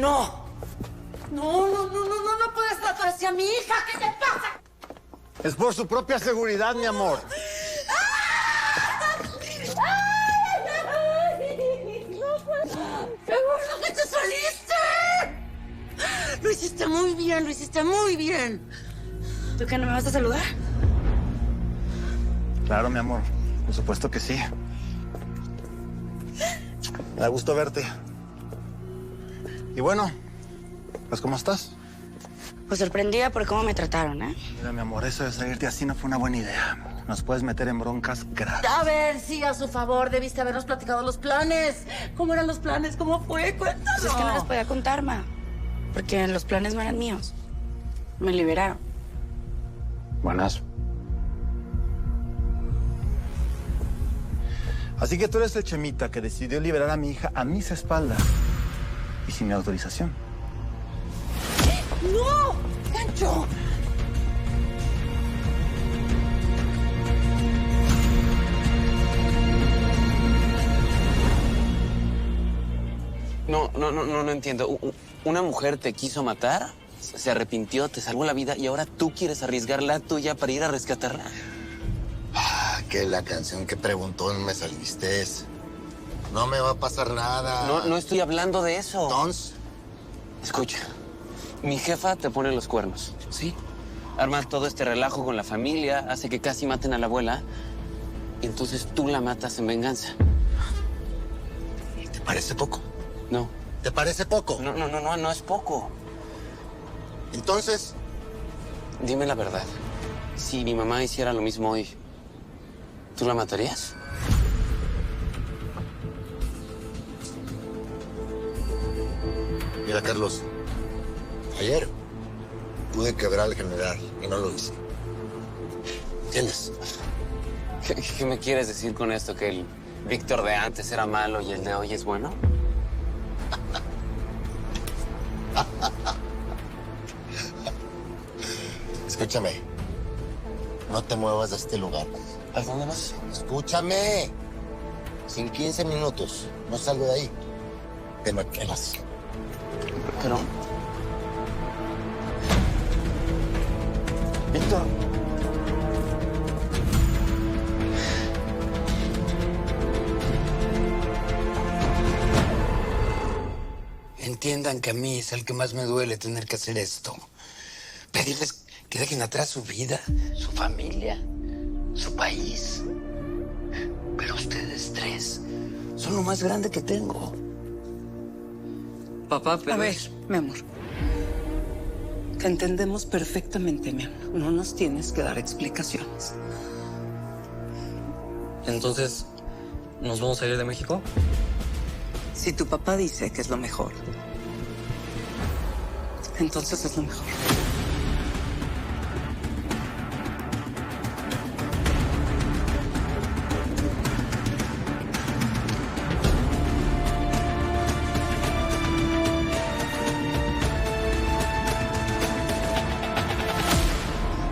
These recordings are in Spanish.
No. No puedes tratar así a mi hija. ¿Qué te pasa? Es por su propia seguridad, mi amor. ¡Qué bueno que te saliste! Lo hiciste muy bien, lo hiciste muy bien. ¿Tú qué, no me vas a saludar? Claro, mi amor. Por supuesto que sí. Me da gusto verte. Y bueno, pues, ¿cómo estás? Pues sorprendida por cómo me trataron, ¿eh? Mira, mi amor, eso de salirte así no fue una buena idea. Nos puedes meter en broncas graves. A ver, sí, a su favor, debiste habernos platicado los planes. ¿Cómo eran los planes? ¿Cómo fue? Cuéntanos. Pues es que no les podía contar, ma. Porque los planes no eran míos. Me liberaron. Buenas. Así que tú eres el Chemita que decidió liberar a mi hija a mis espaldas. Y sin mi autorización. ¡No! ¡Gancho! No entiendo. ¿Una mujer te quiso matar? ¿Se arrepintió? ¿Te salvó la vida? ¿Y ahora tú quieres arriesgar la tuya para ir a rescatarla? Que la canción que preguntó me saliste. No me va a pasar nada. No estoy hablando de eso. Entonces, Escucha, mi jefa te pone los cuernos, ¿sí? Arma todo este relajo con la familia, hace que casi maten a la abuela. Y entonces tú la matas en venganza. ¿te parece poco? No. ¿Te parece poco? No es poco. Entonces, Dime la verdad. Si mi mamá hiciera lo mismo hoy, ¿tú la matarías? mira, Carlos. Ayer pude quebrar al general y no lo hice. ¿Entiendes? ¿Qué me quieres decir con esto? ¿Que el Víctor de antes era malo y el de hoy es bueno? Escúchame. No te muevas de este lugar. ¿A dónde vas? Escúchame. Sin 15 minutos no salgo de ahí. Te me quedas. Pero... Víctor. Entiendan que a mí es el que más me duele tener que hacer esto. Pedirles que dejen atrás su vida, su familia, su país. Pero ustedes tres son lo más grande que tengo. Papá, pero... A ver, mi amor. Te entendemos perfectamente, mi amor. No nos tienes que dar explicaciones. Entonces, ¿nos vamos a ir de México? Si tu papá dice que es lo mejor, entonces es lo mejor.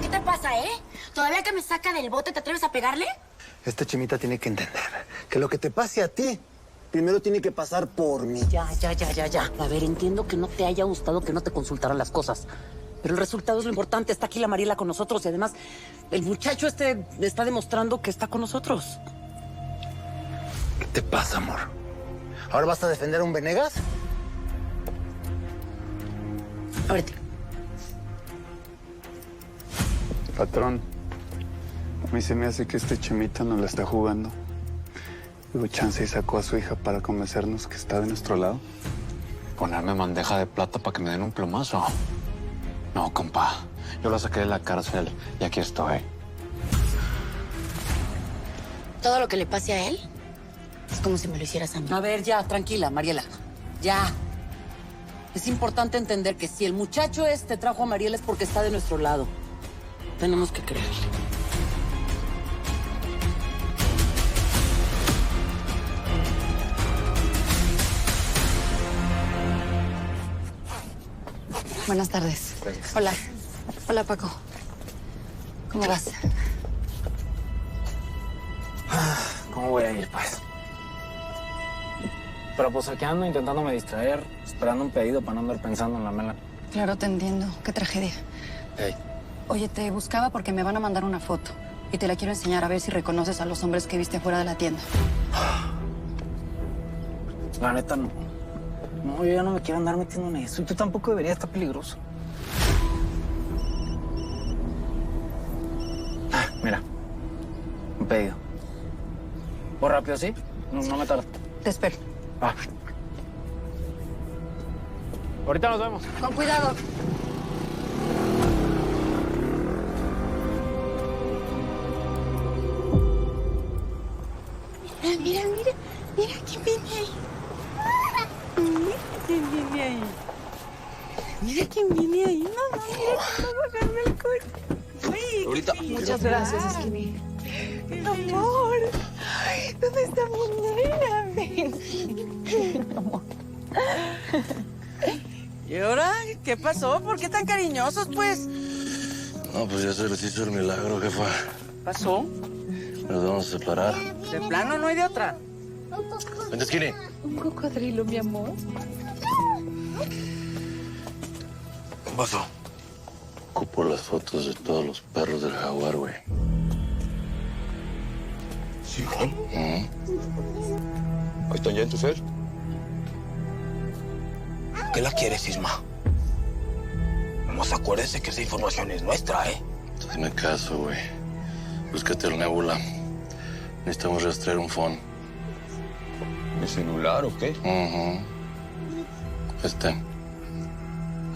¿Qué te pasa, ¿Todavía que me saca del bote te atreves a pegarle? Este Chemita tiene que entender que lo que te pase a ti, primero tiene que pasar por mí. Ya. A ver, entiendo que no te haya gustado que no te consultaran las cosas. Pero el resultado es lo importante. Está aquí la Mariela con nosotros y además el muchacho este está demostrando que está con nosotros. ¿Qué te pasa, amor? ¿Ahora vas a defender a un Venegas? Ahorita. Patrón, a mí se me hace que este Chemita nos la está jugando. Digo, chance y sacó a su hija para convencernos que está de nuestro lado. Ponerme bandeja de plata para que me den un plomazo. No, compa. Yo la saqué de la cárcel y aquí estoy. Todo lo que le pase a él es como si me lo hicieras a mí. A ver, ya, tranquila, Mariela. Ya. Es importante entender que si el muchacho este trajo a Mariela es porque está de nuestro lado. Tenemos que creerle. Buenas tardes. Hola. Hola, Paco. ¿Cómo vas? ¿Cómo voy a ir, pues? Pero pues aquí ando intentándome distraer. esperando un pedido para no andar pensando en la mela. Claro, te entiendo. Qué tragedia. Hey. Oye, te buscaba porque me van a mandar una foto. Y te la quiero enseñar a ver si reconoces a los hombres que viste afuera de la tienda. La neta, no. No, yo ya no me quiero andar metiendo en eso. Y tú tampoco deberías, estar peligroso. Mira. Un pedido. ¿Voy rápido, sí? No me tardo. Te espero. Va. Ahorita nos vemos. Con cuidado. Mira quién viene ahí. Mira quién viene ahí. Mira quién viene ahí, mamá. Mira quién va bajando el coche. Ay, Ahorita. muchas gracias, Skinny. Amor. Ay, ¿dónde está mi nena? Ven. Amor. ¿Y ahora? ¿Qué pasó? ¿Por qué tan cariñosos, pues? No, pues ya se les hizo el milagro, jefa. ¿Pasó? Nos vamos a separar. De plano no hay de otra. Vente, Skinny. Un cocodrilo, mi amor. ¿Qué pasó? Ocupo las fotos de todos los perros del jaguar, güey. ¿Sí, Juan? Ahí están ya en tu cel. ¿Qué la quieres, Isma? Nomás acuérdese que esa información es nuestra, ¿eh? Hazme caso, güey. Búscate el Nebula. Necesitamos rastrear un phone. ¿Mi celular o qué? Este.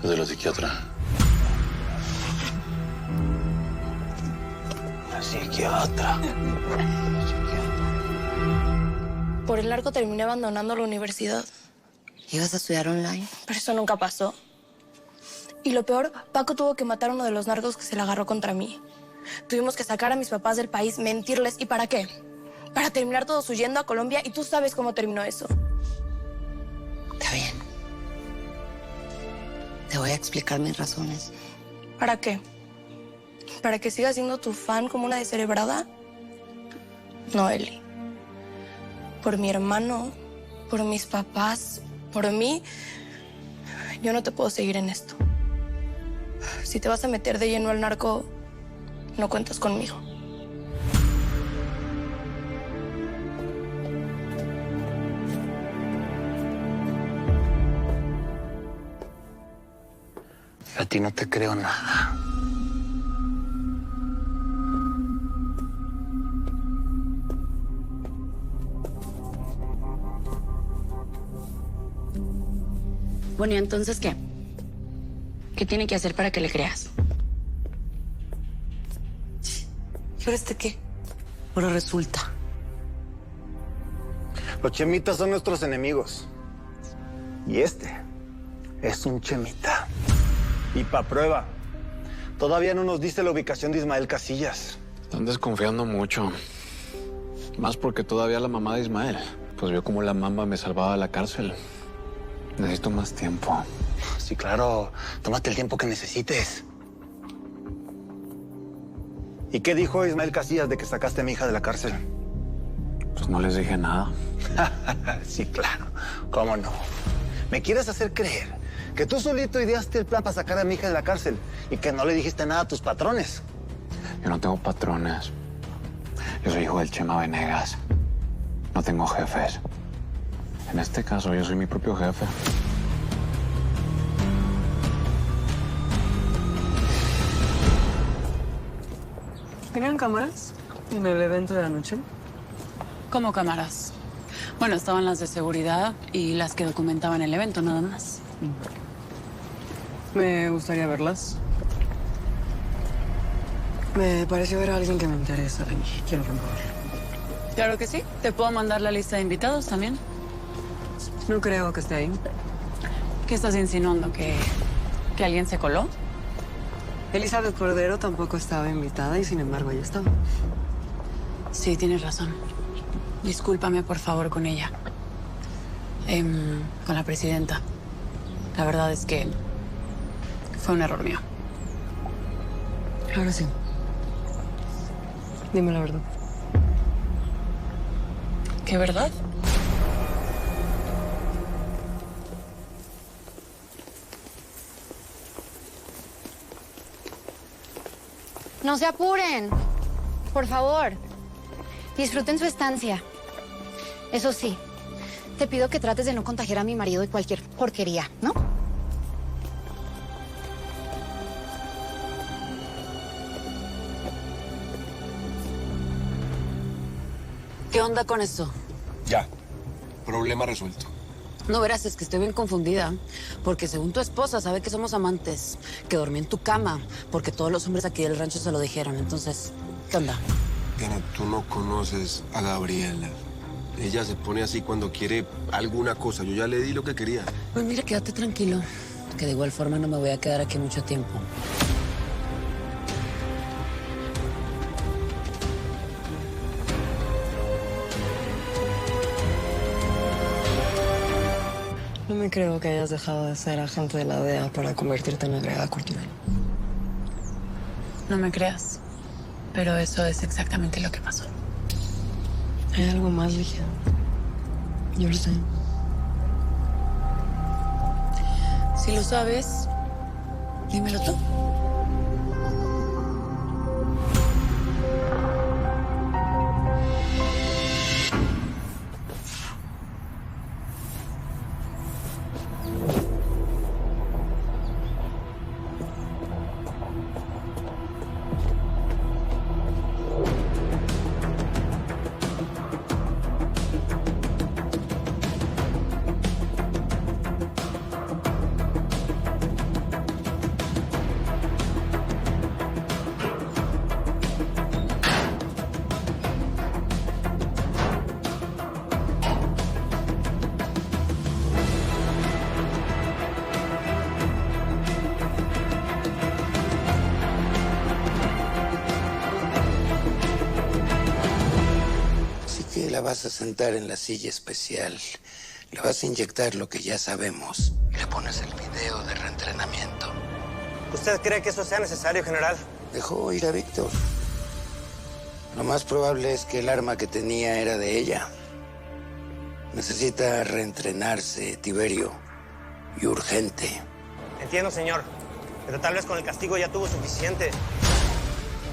Es de la psiquiatra. La psiquiatra. Por el arco terminé abandonando la universidad. ¿Ibas a estudiar online? Pero eso nunca pasó. Y lo peor, Paco tuvo que matar a uno de los narcos que se le agarró contra mí. Tuvimos que sacar a mis papás del país, mentirles. ¿Y para qué? Para terminar todos huyendo a Colombia, y tú sabes cómo terminó eso. Está bien. Te voy a explicar mis razones. ¿Para qué? ¿Para que sigas siendo tu fan como una descerebrada? No, Eli. Por mi hermano, por mis papás, por mí, yo no te puedo seguir en esto. Si te vas a meter de lleno al narco, no cuentas conmigo. A ti no te creo nada. Bueno, ¿y entonces qué? ¿Qué tiene que hacer para que le creas? ¿Y ahora este qué? Ahora resulta. Los chemitas son nuestros enemigos. Y este es un chemita. Y pa' prueba, todavía no nos dice la ubicación de Ismael Casillas. Están desconfiando mucho. Más porque todavía la mamá de Ismael, pues vio cómo la mamba me salvaba de la cárcel. Necesito más tiempo. Sí, claro. Tómate el tiempo que necesites. ¿Y qué dijo Ismael Casillas de que sacaste a mi hija de la cárcel? Pues no les dije nada. Sí, claro. ¿Cómo no? ¿Me quieres hacer creer que tú solito ideaste el plan para sacar a mi hija de la cárcel y que no le dijiste nada a tus patrones? Yo no tengo patrones. Yo soy hijo del Chema Venegas. No tengo jefes. En este caso, yo soy mi propio jefe. ¿Tenían cámaras en el evento de la noche? ¿Cómo cámaras? Bueno, estaban las de seguridad y las que documentaban el evento, nada más. Me gustaría verlas. Me pareció ver a alguien que me interesa y quiero comprobarlo. Claro que sí. Te puedo mandar la lista de invitados también. No creo que esté ahí. ¿Qué estás insinuando? ¿Que alguien se coló? Elizabeth Cordero tampoco estaba invitada y sin embargo ella estaba. Sí, tienes razón. Discúlpame, por favor, con ella. Con la presidenta. La verdad es que fue un error mío. Ahora sí. Dime la verdad. ¿Qué verdad? No se apuren. Por favor. Disfruten su estancia. Eso sí, te pido que trates de no contagiar a mi marido de cualquier porquería, ¿no? ¿Qué onda con esto? Ya. Problema resuelto. No verás, es que estoy bien confundida. Porque según tu esposa sabe que somos amantes, que dormí en tu cama, porque todos los hombres aquí del rancho se lo dijeron. Entonces, ¿qué onda? Diana, tú no conoces a Gabriela. Ella se pone así cuando quiere alguna cosa. Yo ya le di lo que quería. Pues mira, quédate tranquilo, que de igual forma no me voy a quedar aquí mucho tiempo. No me creo que hayas dejado de ser agente de la DEA para convertirte en agregada Cortinal. No me creas, pero eso es exactamente lo que pasó. Hay algo más, Ligia. Yo lo sé. Si lo sabes, dímelo tú. La vas a sentar en la silla especial, le vas a inyectar lo que ya sabemos y le pones el video de reentrenamiento. ¿Usted cree que eso sea necesario, general? Dejó ir a Víctor. Lo más probable es que el arma que tenía era de ella. Necesita reentrenarse, Tiberio, y urgente. Entiendo, señor, pero tal vez con el castigo ya tuvo suficiente.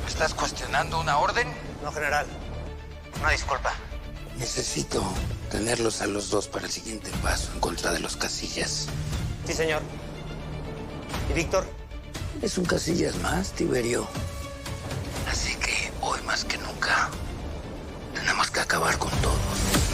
¿Estás cuestionando una orden? No, general. Una disculpa. Necesito tenerlos a los dos para el siguiente paso en contra de los Casillas. Sí, señor. ¿Y Víctor? Es un Casillas más, Tiberio. Así que hoy más que nunca tenemos que acabar con todos.